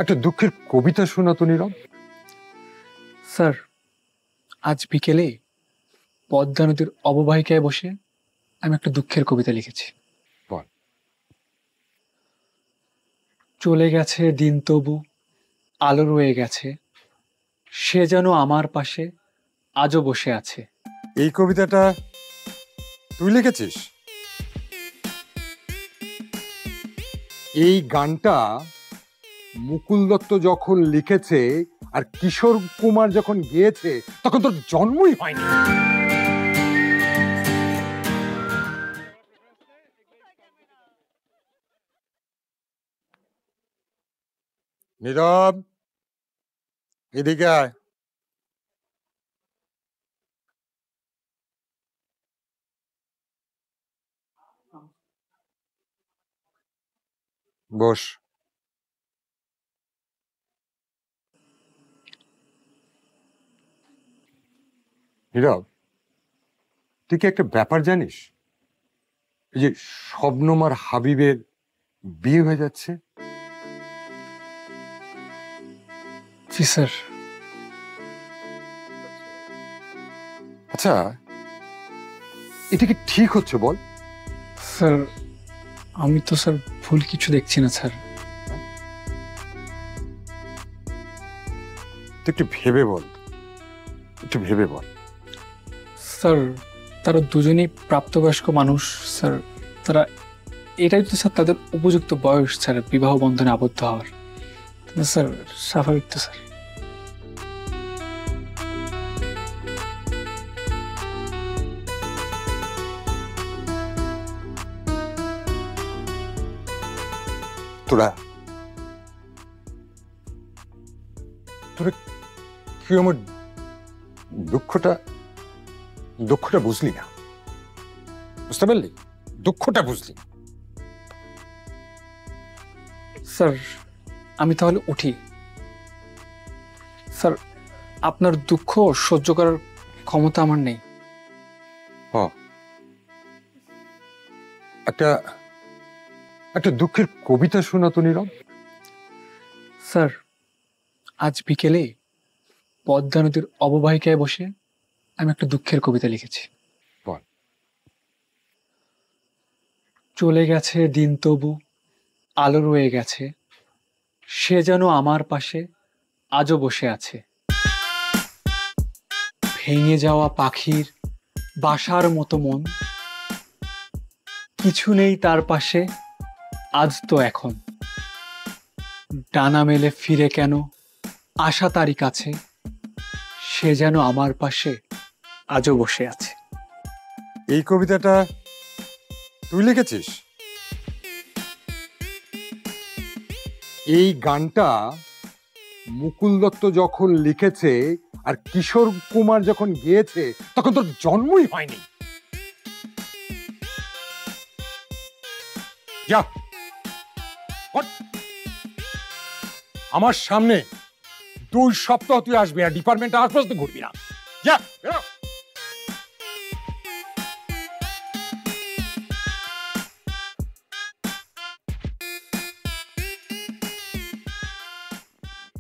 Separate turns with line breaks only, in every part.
একটা দুঃখের কবিতা শোনাতো নীরব।
স্যার, আজ বিকেলে পদ্মা নদীর অববাহিকায় বসে আমি একটা দুঃখের কবিতা লিখেছি।
বল।
চলে গেছে দিন তবু আলো রয়ে গেছে, সে যেন আমার পাশে আজও বসে আছে।
এই কবিতাটা তুই লিখেছিস? এই গানটা মুকুল দত্ত যখন লিখেছে আর কিশোর কুমার যখন গেয়েছে তখন তোর জন্মই হয়নি। নীরব, এদিকে আয়। বস। নীরব, তুই কি একটা ব্যাপার জানিস? এই যে শবনম আর হাবিবের বিয়ে হয়ে যাচ্ছে।
জি স্যার।
আচ্ছা, এটা কি ঠিক হচ্ছে বল?
স্যার, আমি তো স্যার ভুল কিছু দেখছি না স্যার।
তুই একটু ভেবে বল, একটু ভেবে বল।
স্যার, তারা দুজনেই প্রাপ্তবয়স্ক মানুষ স্যার। তারা, এটাই তো স্যার তাদের উপযুক্ত বয়স স্যার বিবাহ বন্ধনে আবদ্ধ হওয়ার। স্যার স্বাভাবিক তো স্যার।
তোরা তোরা কি আমার দুঃখটা দুঃখটা বুঝলি না? বুঝতে পারলি? দুঃখটা বুঝলি?
স্যার, আমি তাহলে উঠি। স্যার, আপনার দুঃখ সহ্য করার ক্ষমতা আমার নেই।
একটা একটা দুঃখের কবিতা শোনাতো নীরব।
স্যার, আজ বিকেলে পদ্মা নদীর অববাহিকায় বসে আমি একটা দুঃখের কবিতা লিখেছি।
বল।
চলে গেছে দিন তবু আলো রয়ে গেছে, সে যেন আমার পাশে আজও বসে আছে। ভেঙে যাওয়া পাখির বাসার মতো মন, কিছু নেই তার পাশে আজ তো এখন। ডানা মেলে ফিরে কেন আশা তারই কাছে, সে যেন আমার পাশে আজও বসে আছে।
এই কবিতাটা তুই লিখেছিস? এই গানটা মুকুল দত্ত যখন লিখেছে আর কিশোর কুমার যখন গেয়েছে তখন তোর জন্মই হয়নি। যা, আমার সামনে 2 সপ্তাহ তুই আসবি আর ডিপার্টমেন্টে আশপাশ তো ঘুরবি না। যা, বেরো।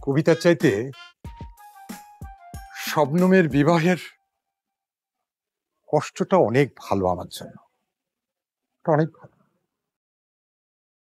কবিতার চাইতে শবনমের বিবাহের কষ্টটা অনেক ভালো আমার জন্য, অনেক ভালো।